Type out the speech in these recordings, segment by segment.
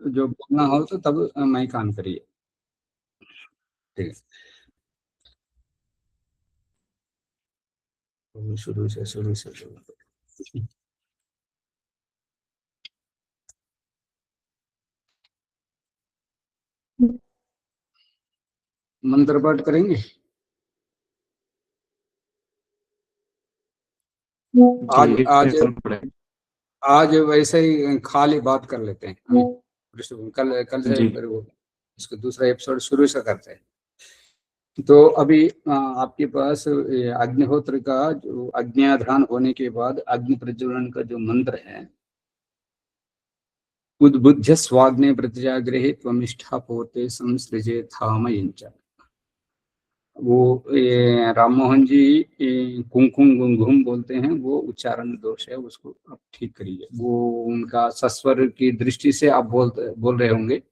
जो बोलना हो तो तब माइक ऑन करिए। ठीक है। तो शुरू। मंत्र पाठ करेंगे। आज जी, आज करना पड़ेगा। आज वैसे ही खाली बात कर लेते हैं अभी। कल कल से जी फिर वो इसको दूसरा एपिसोड शुरू से करते हैं। तो अभी आपके पास अग्निहोत्र का जो अग्न्याधान होने के बाद अग्नि प्रज्वलन का जो मंत्र है, उद्बुद्ध स्वाग्ने प्रतिजागृहे त्वमिष्ठा पोते संसृजे थामयंच। वो राम मोहन जी कुंकुम गुंगुम बोलते हैं, वो उच्चारण दोष है, उसको आप ठीक करिए। वो उनका सस्वर की दृष्टि से आप बोल रहे होंगे,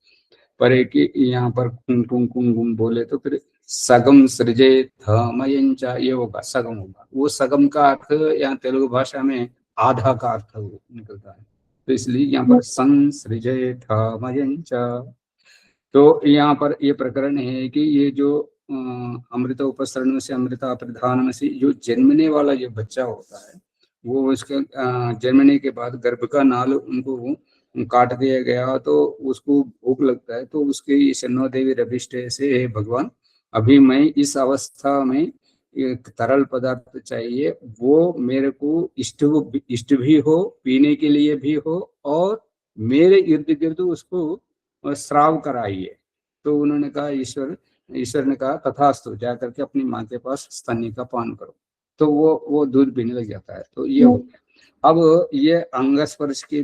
पर एक यहाँ पर कुंकुम कुंगुम बोले तो फिर सगम सृजे धमयंच ये होगा, सगम होगा। वो सगम का अर्थ यहाँ तेलुगु भाषा में आधा का अर्थ वो निकलता है, तो इसलिए यहाँ पर संसृजे धमयंच। तो यहाँ पर ये प्रकरण है कि ये जो अमृत उपसरण से अमृता प्रधान में से जो जन्मने वाला जो बच्चा होता है, वो उसके जन्मने के बाद गर्भ का नाल उनको काट दिया गया तो उसको भूख लगता है, तो उसके शनो देवी रभिष्ट से हे भगवान, अभी मैं इस अवस्था में एक तरल पदार्थ चाहिए, वो मेरे को इष्ट भी हो, पीने के लिए भी हो, और मेरे इर्द गिर्द उसको श्राव कराइए। तो उन्होंने कहा, ईश्वर ने कहा तथास्तु, जा करके अपनी माँ के पास स्तन्य का पान करो। तो वो दूध पीने लग जाता है। तो ये हो गया। अब ये अंगस्पर्श की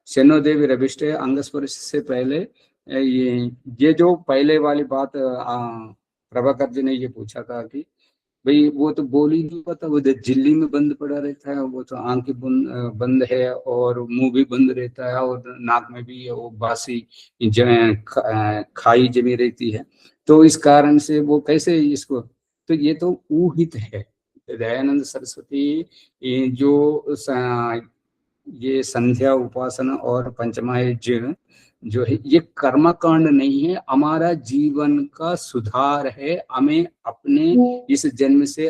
शनो देवी रभिष्ट अंगस्पर्श से पहले ये जो पहले वाली बात प्रभाकर जी ने ये पूछा था कि भाई वो तो बोल ही नहीं पाता, वो झिल्ली में बंद पड़ा रहता है, वो तो आंखें बंद है और मुंह भी बंद रहता है और नाक में भी वो बासी खाई जमी रहती है। तो इस कारण से वो कैसे इसको, तो ये तो ऊहित है। दयानंद सरस्वती ये संध्या उपासना और पंचमा यज्ञ जो है, ये कर्म कांड नहीं है, हमारा जीवन का सुधार है। हमें अपने इस जन्म से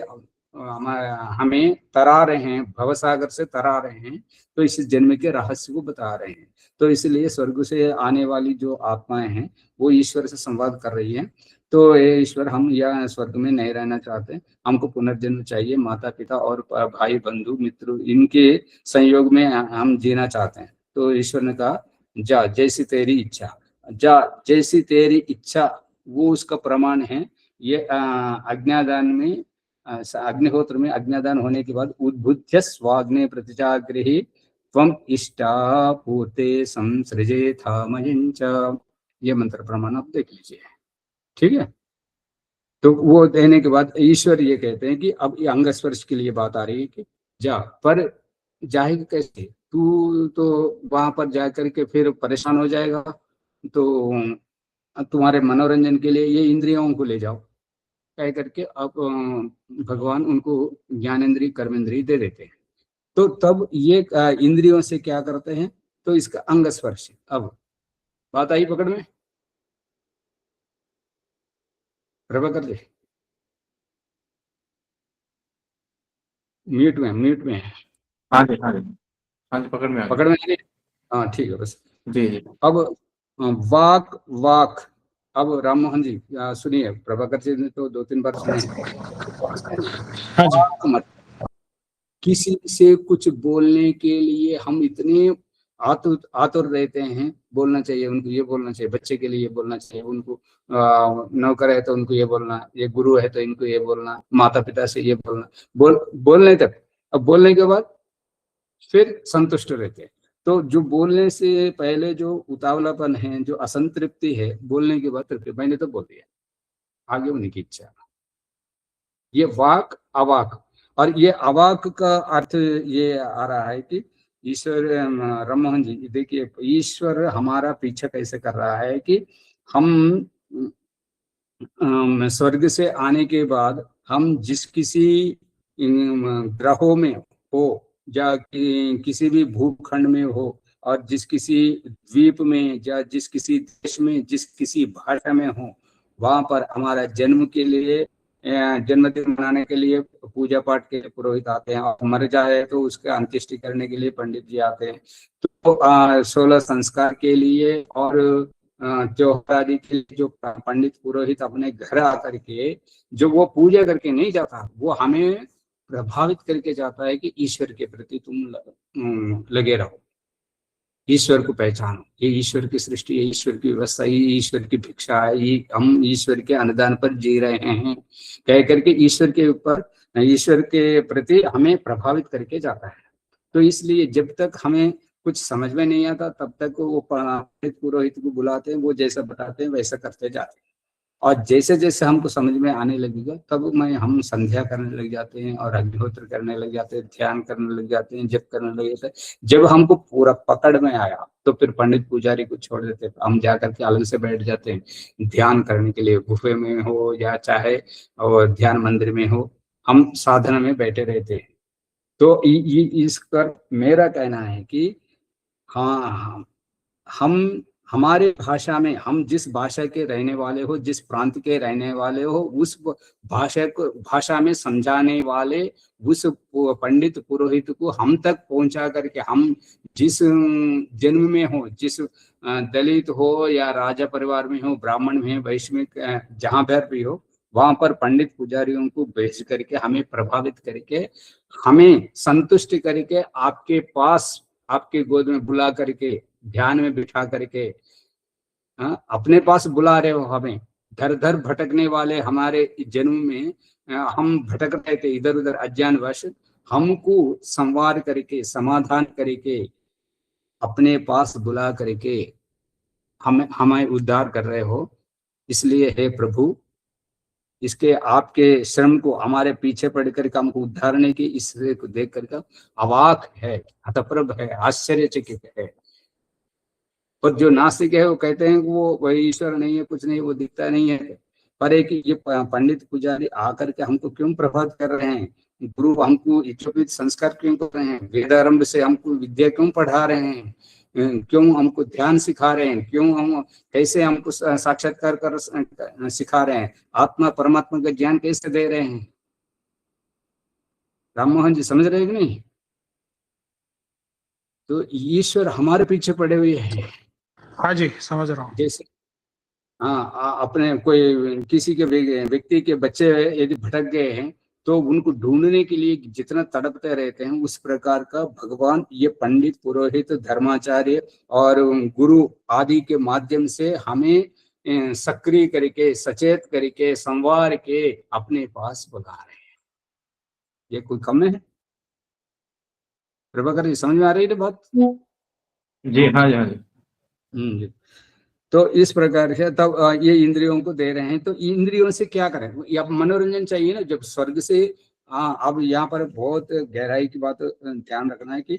हमें तरा रहे हैं, भवसागर से तरा रहे हैं, तो इस जन्म के रहस्य को बता रहे हैं। तो इसलिए स्वर्ग से आने वाली जो आत्माएं हैं वो ईश्वर से संवाद कर रही हैं। तो ये ईश्वर, हम यह स्वर्ग में नहीं रहना चाहते, हमको पुनर्जन्म चाहिए, माता पिता और भाई बंधु मित्र इनके संयोग में हम जीना चाहते हैं। तो ईश्वर ने कहा, जा जैसी तेरी इच्छा, जा जैसी तेरी इच्छा, वो उसका प्रमाण है। ये अज्ञादान में अग्निहोत्र में अज्ञादान होने के बाद उद्बुद्ध स्वाग्ने प्रतिजागृहि त्वम इष्टा पूर्ते संसृजे थामयंच, ये मंत्र प्रमाण आप देख लीजिए। ठीक है। तो वो देने के बाद ईश्वर ये कहते हैं कि अब ये अंग स्पर्श के लिए बात आ रही है कि जा, पर जाएगा कैसे, तू तो वहां पर जा करके फिर परेशान हो जाएगा, तो तुम्हारे मनोरंजन के लिए ये इंद्रियों को ले जाओ, कह करके अब भगवान उनको ज्ञानेन्द्रिय कर्मेंद्रिय दे देते हैं। तो तब ये इंद्रियों से क्या करते हैं, तो इसका अंग स्पर्श। अब बात आई पकड़ में, प्रभाकर जी म्यूट में है। हाँ जी, हाँ जी, हाँ जी, पकड़ में आ गया। पकड़ में है? हाँ ठीक है बस। जी जी। अब वाक वाक, अब राम मोहन जी सुनिए, प्रभाकर जी ने तो 2-3 बार सुने हैं। हाँ जी। वाक मत, किसी से कुछ बोलने के लिए हम इतने आतुर आतुर रहते हैं, बोलना चाहिए उनको, ये बोलना चाहिए, बच्चे के लिए ये बोलना चाहिए उनको, नौकर है तो उनको ये बोलना, ये गुरु है तो इनको ये बोलना, माता पिता से ये बोलना, बोलने तक। अब बोलने के बाद फिर संतुष्ट रहते हैं। तो जो बोलने से पहले जो उतावलापन है, जो असंतृप्ति है, बोलने के बाद तृप्ति, मैंने तो बोल दिया, आगे उन्हीं की इच्छा। ये वाक अवाक, और ये अवाक का अर्थ ये आ रहा है कि ईश्वर, राम मोहन जी देखिए, ईश्वर हमारा पीछा कैसे कर रहा है कि हम स्वर्ग से आने के बाद हम जिस किसी ग्रहों में हो या किसी भी भूखंड में हो, और जिस किसी द्वीप में या जिस किसी देश में जिस किसी भाषा में हो, वहां पर हमारा जन्म के लिए, जन्मदिन मनाने के लिए पूजा पाठ के लिए पुरोहित आते हैं, और मर जाए तो उसका अंत्येष्टि करने के लिए पंडित जी आते हैं। तो 16 संस्कार के लिए और त्योहार आदि के लिए जो पंडित पुरोहित अपने घर आकर के जो वो पूजा करके नहीं जाता, वो हमें प्रभावित करके जाता है कि ईश्वर के प्रति तुम लगे रहो, ईश्वर को पहचानो, ये ईश्वर की सृष्टि, ये ईश्वर की व्यवस्था, ये ईश्वर की भिक्षा है, ये हम ईश्वर के अनुदान पर जी रहे हैं, कह करके ईश्वर के ऊपर, ईश्वर के प्रति हमें प्रभावित करके जाता है। तो इसलिए जब तक हमें कुछ समझ में नहीं आता तब तक वो पंडित पुरोहित को बुलाते हैं, वो जैसा बताते हैं वैसा करते जाते हैं, और जैसे जैसे हमको समझ में आने लगेगा तब हम संध्या करने लग जाते हैं और अग्निहोत्र करने लग जाते हैं, ध्यान करने लग जाते हैं, जप करने लग जाते हैं। जब हमको पूरा पकड़ में आया तो फिर पंडित पुजारी को छोड़ देते हैं, हम जाकर के अलग से बैठ जाते हैं ध्यान करने के लिए, गुफे में हो या चाहे और ध्यान मंदिर में हो, हम साधना में बैठे रहते हैं। तो इस पर मेरा कहना है कि हाँ, हम हमारे भाषा में, हम जिस भाषा के रहने वाले हो, जिस प्रांत के रहने वाले हो, उस भाषा में समझाने वाले उस पंडित पुरोहित को हम तक पहुंचा करके, हम जिस जन्म में हो, जिस दलित हो या राजा परिवार में हो, ब्राह्मण में, वैश्य में, जहां पर भी हो, वहां पर पंडित पुजारियों को भेज करके हमें प्रभावित करके, हमें संतुष्ट करके आपके पास, आपके गोद में बुला करके, ध्यान में बिठा करके, अपने पास बुला रहे हो हमें। धर धर भटकने वाले हमारे जन्म में हम भटक रहे थे इधर उधर अज्ञानवश, हमको संवार करके, समाधान करके, अपने पास बुला करके हमें उद्धार कर रहे हो। इसलिए हे प्रभु, इसके आपके श्रम को, हमारे पीछे पड़ करके हमको उद्धारने की इस को देख करके अवाक है, हतप्रभ है, आश्चर्यचकित है। और जो नास्तिक है वो कहते हैं कि वो ईश्वर नहीं है, कुछ नहीं, वो दिखता नहीं है। पर एक ये पंडित पुजारी आकर के हमको क्यों प्रभावित कर रहे हैं, गुरु हमको इच्छोपित संस्कार क्यों कर रहे हैं, वेदारंभ से हमको विद्या क्यों पढ़ा रहे हैं, क्यों हमको ध्यान सिखा रहे हैं, क्यों हम कैसे हमको साक्षात्कार कर सिखा रहे हैं, आत्मा परमात्मा का ज्ञान कैसे दे रहे हैं। राम मोहन जी समझ रहे हैं कि नहीं? तो ईश्वर हमारे पीछे पड़े हुए हैं। हाँ जी, समझ रहा हूँ। जैसे अपने कोई किसी के व्यक्ति के बच्चे यदि भटक गए हैं तो उनको ढूंढने के लिए जितना तड़पते रहते हैं, उस प्रकार का भगवान ये पंडित पुरोहित धर्माचार्य और गुरु आदि के माध्यम से हमें सक्रिय करके, सचेत करके, संवार के अपने पास बुला रहे हैं। ये कोई कम है? प्रभाकर जी समझ में आ रही है बात? जी हाँ जी, हाँ जी। तो इस प्रकार से तब ये इंद्रियों को दे रहे हैं। तो इंद्रियों से क्या करें? अब मनोरंजन चाहिए ना, जब स्वर्ग से अब यहाँ पर बहुत गहराई की बात ध्यान रखना है कि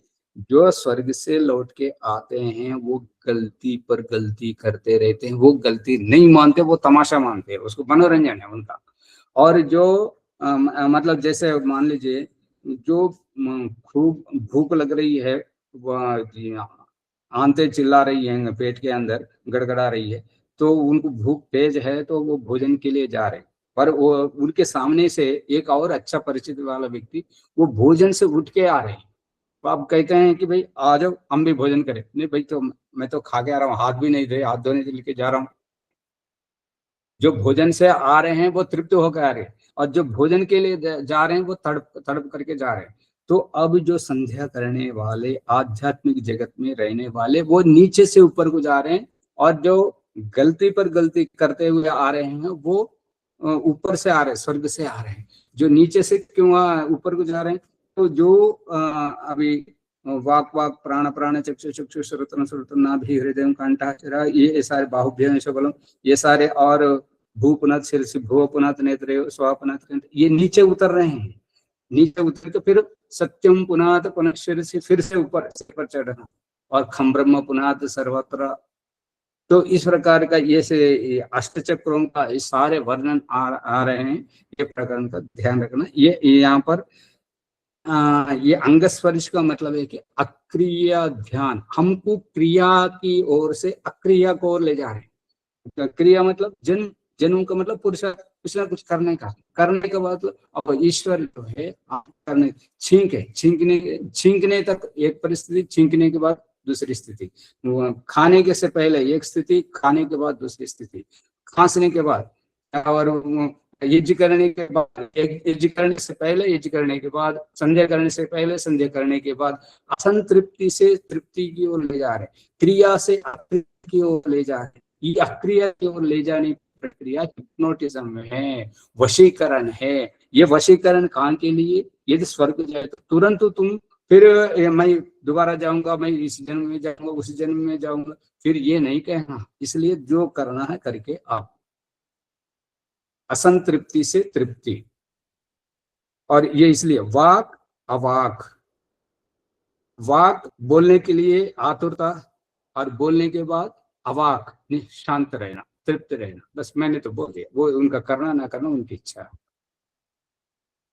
जो स्वर्ग से लौट के आते हैं वो गलती पर गलती करते रहते हैं, वो गलती नहीं मानते, वो तमाशा मानते हैं, उसको मनोरंजन है उनका। और जो मतलब जैसे मान लीजिए जो खूब भूख लग रही है, वह आंतें चिल्ला रही हैं पेट के अंदर, गड़गड़ा रही है, तो उनको भूख तेज है तो वो भोजन के लिए जा रहे हैं, पर वो उनके सामने से एक और अच्छा परिचित वाला व्यक्ति वो भोजन से उठ के आ रहे हैं। तो आप कहते हैं कि भाई आ जाओ हम भी भोजन करें। नहीं भाई, तो मैं तो खा के आ रहा हूँ, हाथ भी नहीं धोए, हाथ धोने के लिए जा रहा हूँ। जो भोजन से आ रहे हैं वो तृप्त होकर आ रहे हैं, और जो भोजन के लिए जा रहे हैं वो तड़प तड़प करके जा रहे हैं। तो अब जो संध्या करने वाले, आध्यात्मिक जगत में रहने वाले, वो नीचे से ऊपर को जा रहे हैं, और जो गलती पर गलती करते हुए आ रहे हैं वो ऊपर से आ रहे हैं, स्वर्ग से आ रहे हैं। जो नीचे से क्यों ऊपर को जा रहे हैं? तो जो अभी वाक वाक प्राण प्राण चक्षु चक्षु श्रोत्र श्रोत्र नाभि हृदय कंठा, ये सारे बाहुभ्य सबलम, ये सारे, और भूपुनत शीर्ष भुवपुनत नेत्र स्वापुनत, ये नीचे उतर रहे हैं। नीचे उतरे तो फिर सत्यम पुनात पुनः शीर्ष, फिर से ऊपर चढ़ना, और खम ब्रह्म पुनात सर्वत्र। तो इस प्रकार का ये से अष्टचक्रों का ये सारे वर्णन आ रहे हैं। ये प्रकरण का ध्यान रखना। ये यहाँ पर ये अंगस्पर्श का मतलब है कि अक्रिय ध्यान, हमको क्रिया की ओर से अक्रिया को ओर ले जा रहे हैं। क्रिया मतलब जन्म, जन्म का मतलब पुरुष कुछ ना कुछ करने का, करने के बाद अब ईश्वर जो है करने, छींकने तक एक परिस्थिति, छींकने के बाद दूसरी स्थिति, खाने के से पहले एक स्थिति, खाने के बाद दूसरी स्थिति, खांसने के बाद, और यज्ञ करने के बाद, यज्ञ करने से पहले, यज्ञ करने के बाद, संध्या करने से पहले, संध्या करने के बाद, असंतृप्ति से तृप्ति की ओर ले जा रहे, क्रिया से अक्रिया की ओर ले जा रहे। ये अक्रिया की ओर ले जाने की प्रक्रिया हिप्नोटिज्म है, वशीकरण है। ये वशीकरण कहाँ के लिए? यदि स्वर्ग जाए तो तुरंत तुम फिर मैं दोबारा जाऊंगा, मैं इस जन्म में जाऊंगा, उस जन्म में जाऊंगा, फिर ये नहीं कहना। इसलिए जो करना है करके आप, असंतृप्ति से तृप्ति। और ये इसलिए वाक अवाक, वाक बोलने के लिए आतुरता, और बोलने के बाद अवाक शांत रहना, तृप्त रहना। बस मैंने तो बोल दिया, वो उनका करना ना करना उनकी इच्छा है।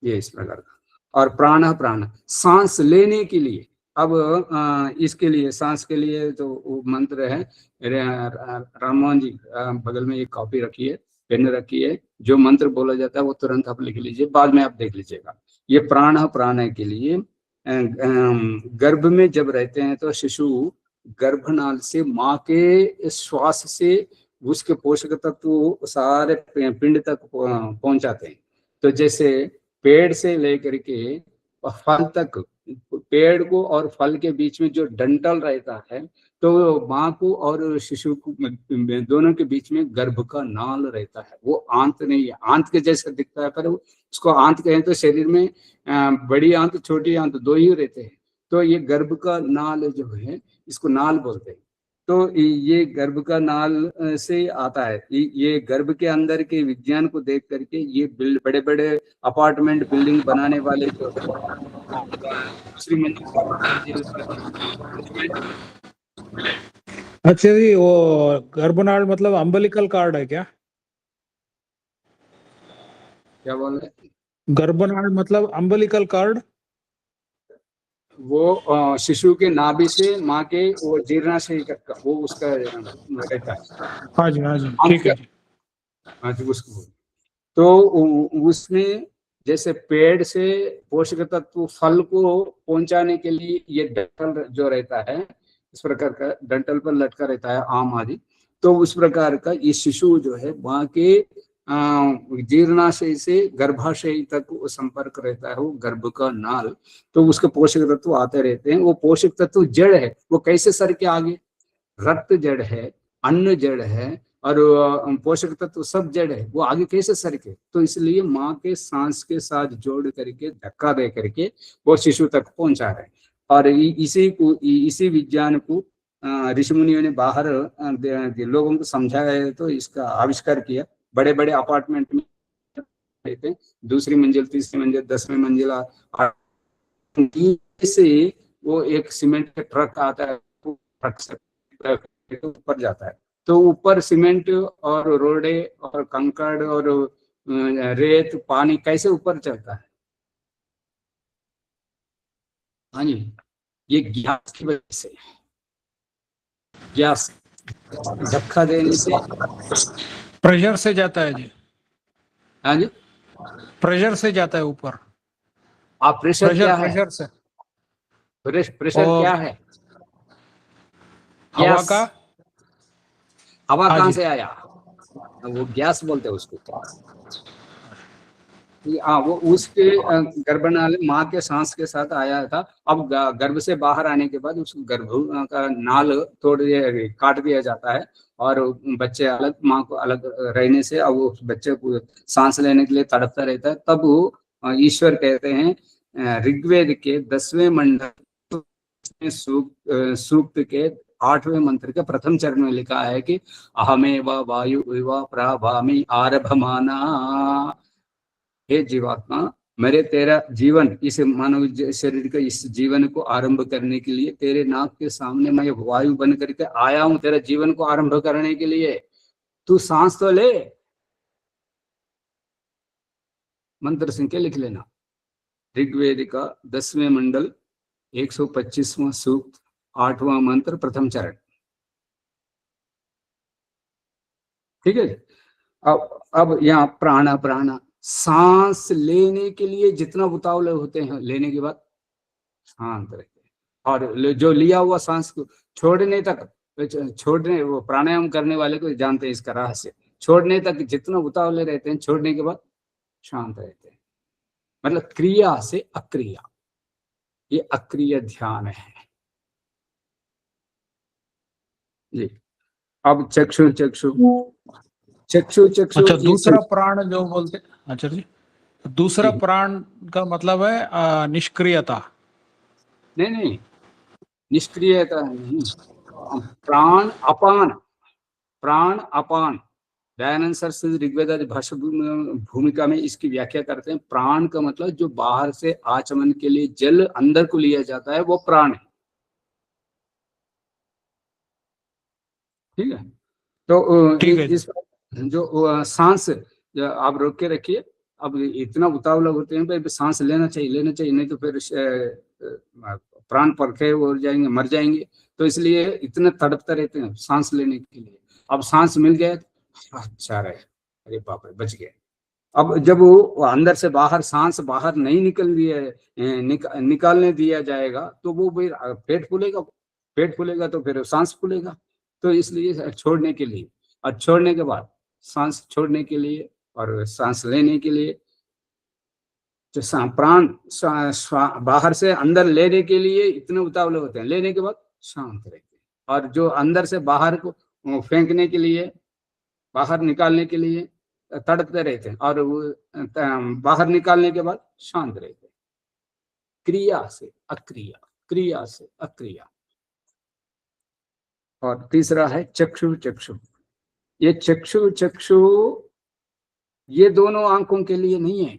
ये इस प्रकार का। और प्राण, प्राण सांस लेने के लिए, अब इसके लिए, सांस के लिए तो मंत्र है। राममोहन जी बगल में एक कॉपी रखी है, पेन रखी है, जो मंत्र बोला जाता है वो तुरंत आप लिख लीजिए, बाद में आप देख लीजिएगा। ये प्राण, प्राण के लिए गर्भ में जब रहते हैं तो शिशु गर्भनाल से माँ के श्वास से उसके पोषक तत्व सारे पिंड तक पहुंचाते हैं। तो जैसे पेड़ से लेकर के फल तक, पेड़ को और फल के बीच में जो डंठल रहता है, तो माँ को और शिशु को दोनों के बीच में गर्भ का नाल रहता है। वो आंत नहीं है, आंत के जैसा दिखता है, पर उसको आंत कहें तो शरीर में बड़ी आंत छोटी आंत दो ही रहते हैं। तो ये गर्भ का नाल जो है, इसको नाल बोलते हैं। तो ये गर्भ का नाल से आता है। ये गर्भ के अंदर के विज्ञान को देख करके ये बड़े बड़े अपार्टमेंट बिल्डिंग बनाने वाले जो श्रीमंत, अच्छा जी, वो गर्भनाल मतलब अम्बिलिकल कार्ड है क्या? क्या बोल रहे? गर्भनाल मतलब अम्बिलिकल कार्ड? वो शिशु के नाभि से माँ के वो जीर्णाशय तक वो उसका रहता है। हाँ जी, हाँ जी, ठीक है जी। हाँ जी, उसको तो उसमें जैसे पेड़ से पोषक तत्व फल को पहुंचाने के लिए ये डंठल जो रहता है, इस प्रकार का डंठल पर लटका रहता है आम आदि, तो उस प्रकार का ये शिशु जो है वहां के जीर्णाशय से गर्भाशय तक वो संपर्क रहता है, वो गर्भ का नाल। तो उसके पोषक तत्व आते रहते हैं। वो पोषक तत्व जड़ है, वो कैसे सर के आगे? रक्त जड़ है, अन्न जड़ है, और पोषक तत्व सब जड़ है, वो आगे कैसे सरके? तो इसलिए माँ के सांस के साथ जोड़ करके, धक्का दे करके वो शिशु तक पहुंचा रहे। और इसी विज्ञान को ऋषि मुनियों ने बाहर लोगों को समझाया है, तो इसका आविष्कार किया। बड़े बड़े अपार्टमेंट में रहते हैं, दूसरी मंजिल, तीसरी मंजिल, 10वीं मंजिला से वो एक सीमेंट का ट्रक आता है, ट्रक से ऊपर जाता है। तो ऊपर सीमेंट और रोडे और कंकड़ और रेत पानी कैसे ऊपर चलता है? हाँ जी, ये गैस की वजह से, गैस धक्का देने से, प्रेशर से जाता है जी। हाँ जी, प्रेशर से जाता है ऊपर। आप प्रेशर क्या है? प्रेशर से, प्रेशर क्या है? हवा गैस। का। हवा हाँ कहाँ जी, से आया? वो गैस बोलते हैं उसको। हाँ, वो उसके गर्भनाल माँ के सांस के साथ आया था। अब गर्भ से बाहर आने के बाद उस गर्भ का नाल तोड़ दिया, काट दिया जाता है, और बच्चे अलग, माँ को अलग रहने से अब उस बच्चे को सांस लेने के लिए तड़पता रहता है। तब ईश्वर कहते हैं ऋग्वेद के 10वें मंडल सूक्त के 8वें मंत्र के प्रथम चरण में लिखा है कि अहमेव वायु इव प्रभामि आरभमाना। हे जीवात्मा, मेरे तेरा जीवन, इस मानव शरीर के इस जीवन को आरंभ करने के लिए तेरे नाक के सामने मैं वायु बन करके आया हूं, तेरा जीवन को आरंभ करने के लिए। तू सांस तो ले। मंत्र सुन के लिख लेना। ऋग्वेद का 10वें मंडल 125वां सूक्त 8वां मंत्र प्रथम चरण। ठीक है। अब यहाँ प्राणा सांस लेने के लिए जितना उतावले होते हैं लेने के बाद शांत रहते हैं, और जो लिया हुआ सांस को छोड़ने तक, छोड़ने, वो प्राणायाम करने वाले को जानते हैं इसका रहस्य, छोड़ने तक जितना उतावले रहते हैं छोड़ने के बाद शांत रहते हैं। मतलब क्रिया से अक्रिया, ये अक्रिय ध्यान है जी। अब चक्षु चक्षु चक्षु चक्षु अच्छा, दूसरा प्राण जो बोलते, अच्छा जी, दूसरा प्राण का मतलब है निष्क्रियता? नहीं, निष्क्रियता नहीं, प्राण अपान, प्राण अपान। दयानंद सरस्वती ऋग्वेद भाषा भूमिका में इसकी व्याख्या करते हैं, प्राण का मतलब जो बाहर से आचमन के लिए जल अंदर को लिया जाता है वो प्राण है। ठीक है। तो ठीक है। इस जो सांस आप रोक के रखिए। अब इतना उतावला होते हैं भाई सांस लेना चाहिए नहीं तो फिर प्राण परखे हो जाएंगे, मर जाएंगे। तो इसलिए इतने तड़पते रहते हैं सांस लेने के लिए। अब सांस मिल गया तो अच्छा रहे, अरे बाप रे बच गया। अब जब वो अंदर से बाहर सांस बाहर नहीं निकालने दिया जाएगा तो वो फिर पेट फूलेगा तो फिर सांस फूलेगा। तो इसलिए छोड़ने के लिए, और छोड़ने के बाद सांस छोड़ने के लिए और सांस लेने के लिए, जो प्राण बाहर से अंदर लेने के लिए इतने उतावले होते हैं, लेने के बाद शांत रहते हैं। और जो अंदर से बाहर को फेंकने के लिए, बाहर निकालने के लिए तड़पते रहते हैं, और वो बाहर निकालने के बाद शांत रहते हैं। क्रिया से अक्रिया, क्रिया से अक्रिया। और तीसरा है चक्षु चक्षु। ये चक्षु चक्षु ये दोनों आंखों के लिए नहीं है,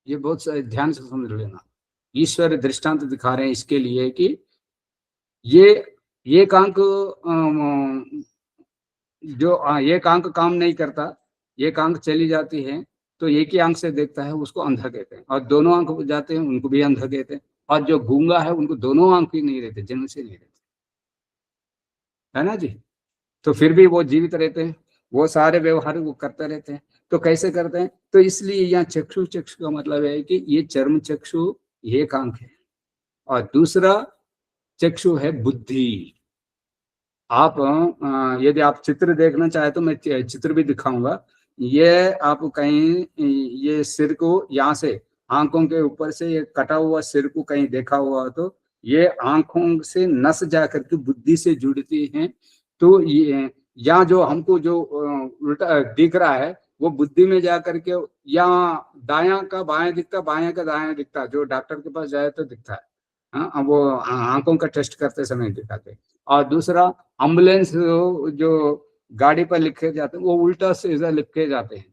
ये बहुत ध्यान से समझ लेना। ईश्वर दृष्टांत दिखा रहे हैं इसके लिए कि ये एक आंख जो एक आंख काम नहीं करता, एक आंख चली जाती है तो एक ही आंख से देखता है, उसको अंधा कहते हैं। और दोनों आंख जाते हैं उनको भी अंधा कहते हैं। और जो गूंगा है उनको दोनों आंख ही नहीं रहते, जन्म से नहीं रहते, है ना जी। तो फिर भी वो जीवित रहते हैं, वो सारे व्यवहार वो करते रहते हैं। तो कैसे करते हैं? तो इसलिए यहाँ चक्षु चक्षु का मतलब है कि ये चर्म चक्षु एक आंख है, और दूसरा चक्षु है बुद्धि। आप यदि आप चित्र देखना चाहे तो मैं चित्र भी दिखाऊंगा। ये आप कहीं ये सिर को यहाँ से आंखों के ऊपर से ये कटा हुआ सिर को कहीं देखा हुआ तो ये आंखों से नस जाकर के बुद्धि से जुड़ती हैं। तो ये यहाँ जो हमको जो उल्टा दिख रहा है वो बुद्धि में जाकर के यहाँ दायां का बायां दिखता, बायां का दायां दिखता। जो डॉक्टर के पास जाए तो दिखता है, हाँ, वो आंखों का टेस्ट करते समय दिखाते। और दूसरा एम्बुलेंस जो गाड़ी पर लिखे जाते हैं वो उल्टा सीधा लिखे जाते हैं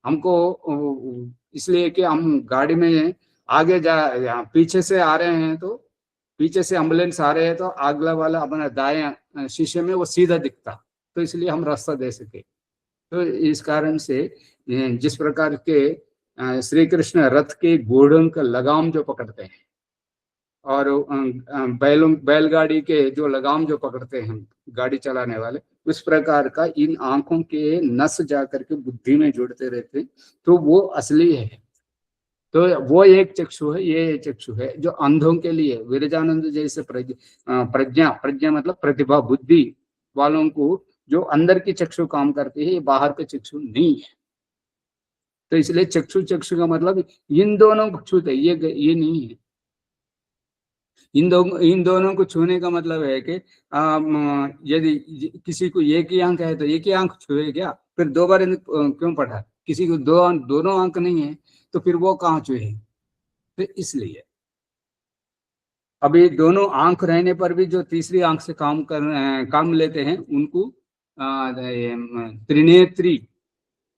हमको, इसलिए कि हम गाड़ी में आगे जा पीछे से आ रहे हैं तो पीछे से एम्बुलेंस आ रहे हैं तो अगला वाला अपना दाएं शीशे में वो सीधा दिखता, तो इसलिए हम रास्ता दे सके। तो इस कारण से जिस प्रकार के श्री कृष्ण रथ के घोड़ों का लगाम जो पकड़ते हैं और बैलगाड़ी के जो लगाम जो पकड़ते हैं गाड़ी चलाने वाले, उस प्रकार का इन आंखों के नस जाकर के बुद्धि में जुड़ते रहते, तो वो असली है। तो वो एक चक्षु है, ये चक्षु है जो अंधों के लिए। विरजानंद जैसे प्रज्ञा मतलब प्रतिभा, बुद्धि वालों को जो अंदर की चक्षु काम करती है, ये बाहर के चक्षु नहीं है। तो इसलिए चक्षु चक्षु का मतलब इन दोनों को छूते, ये नहीं है। इन दोनों को छूने का मतलब है कि यदि किसी को एक ही आंख है तो एक ही आंख छुए क्या? फिर दो बार क्यों पढ़ा? किसी को दोनों आंख नहीं है तो फिर वो कहाँ छुए? तो इसलिए अभी दोनों आंख रहने पर भी जो तीसरी आंख से काम लेते हैं उनको त्रिनेत्री,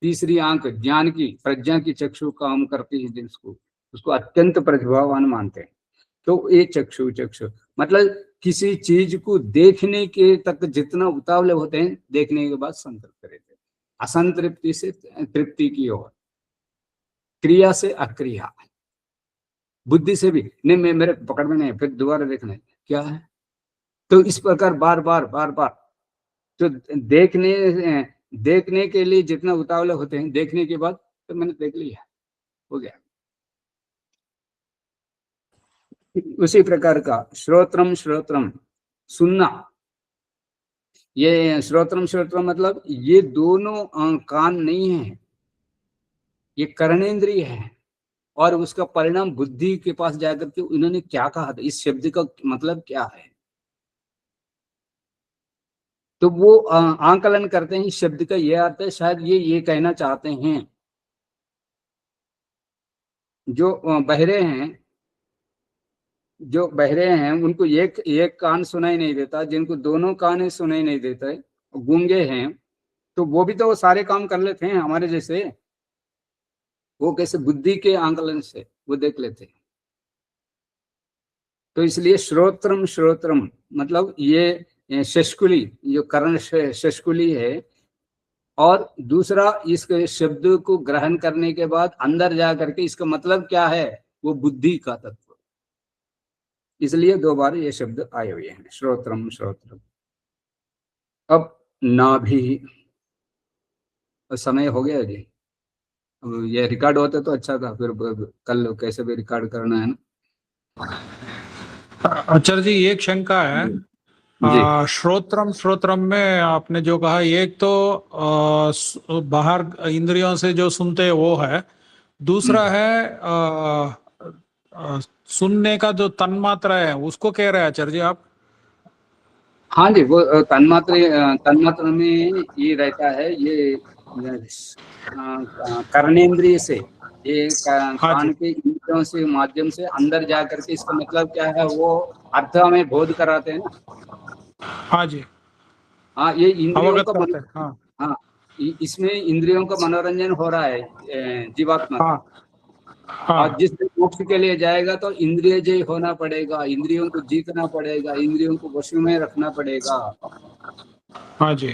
तीसरी आंख ज्ञान की, प्रज्ञा की चक्षु काम करती है जिसको, उसको अत्यंत प्रतिभावान मानते हैं। तो ये चक्षु चक्षु मतलब किसी चीज को देखने के तक जितना उतावले होते हैं, देखने के बाद संतृप्त रहते हैं, असंतृप्ति से तृप्ति की ओर, क्रिया से अक्रिया। बुद्धि से भी नहीं, मैं मेरे पकड़ में नहीं, फिर दोबारा देखना है क्या है। तो इस प्रकार बार बार बार बार, तो देखने के लिए जितना उतावले होते हैं, देखने के बाद तो मैंने देख लिया, हो गया। उसी प्रकार का श्रोत्रम श्रोत्रम, सुनना, ये श्रोत्रम श्रोत्रम मतलब ये दोनों कान नहीं है, ये कर्णेंद्रिय है। और उसका परिणाम बुद्धि के पास जाकर के उन्होंने क्या कहा था, इस शब्द का मतलब क्या है, तो वो आंकलन करते हैं। इस शब्द का ये अर्थ है, शायद ये कहना चाहते हैं। जो बहरे हैं उनको एक कान सुनाई नहीं देता, जिनको दोनों कान सुनाई नहीं देता, गूंगे हैं, तो वो भी तो सारे काम कर लेते हैं हमारे जैसे। वो कैसे, बुद्धि के आंकलन से वो देख लेते हैं। तो इसलिए श्रोत्रम श्रोत्रम मतलब ये शष्कुली, जो कर्ण शष्कुली है, और दूसरा इस शब्द को ग्रहण करने के बाद अंदर जा करके इसका मतलब क्या है, वो बुद्धि का तत्व। इसलिए 2 बार ये शब्द आए हुए हैं, श्रोत्रम श्रोत्रम। अब नाभि, समय हो गया जी, ये रिकॉर्ड होता तो अच्छा था, फिर कल कैसे भी रिकॉर्ड करना है ना। आचार्य जी एक शंका है, श्रोत्रम श्रोत्रम में आपने जो कहा, एक तो बाहर इंद्रियों से जो सुनते हैं वो है, दूसरा है सुनने का जो तन्मात्रा है उसको कह रहे हैं आचार्य जी आप? हाँ जी, वो तन्मात्र में ये रहता है, ये कर्णेंद्रिय से, ये कान के इंद्रियों से माध्यम से अंदर जा करके इसका मतलब क्या है वो अर्थ हमें बोध कराते हैं ना। हाँ जी, हाँ, ये इंद्रियों का करते हैं, हाँ हाँ, इसमें इंद्रियों का मनोरंजन हो रहा है जीवात्मा का। हाँ और जिस दिन मोक्ष के लिए जाएगा तो इंद्रिय जय होना पड़ेगा, इंद्रियों को जीतना पड़ेगा, इंद्रियों को वश में रखना पड़ेगा। हाँ जी,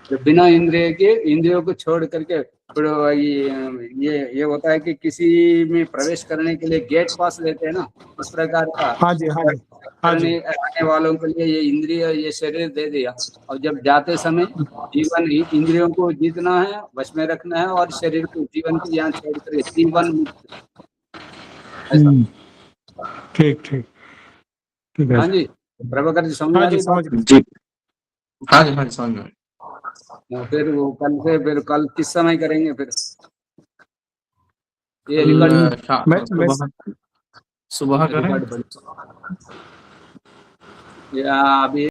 तो बिना इंद्रियों को छोड़ करके ये होता है कि किसी में प्रवेश करने के लिए गेट पास लेते हैं ना, इस प्रकार का। हाँ जी, हाँ जी, हाँ जी, आने वालों के लिए ये इंद्रिय, ये शरीर दे दिया, और जब जाते समय जीवन इंद्रियों को जीतना है, वश में रखना है, और शरीर को जीवन को यहाँ छोड़ कर जीवन मुक्त। ठीक ठीक ठीक है। हाँ जी, प्रभाकर जी समझ हाँ आ जी, रही समझ बात? जी, हाँ जी, हाँ जी, समझ गए। फिर वो फिर कल किस समय करेंगे फिर ये कल रिकॉर्ड? सुबह करें। रिकॉर्ड या अभी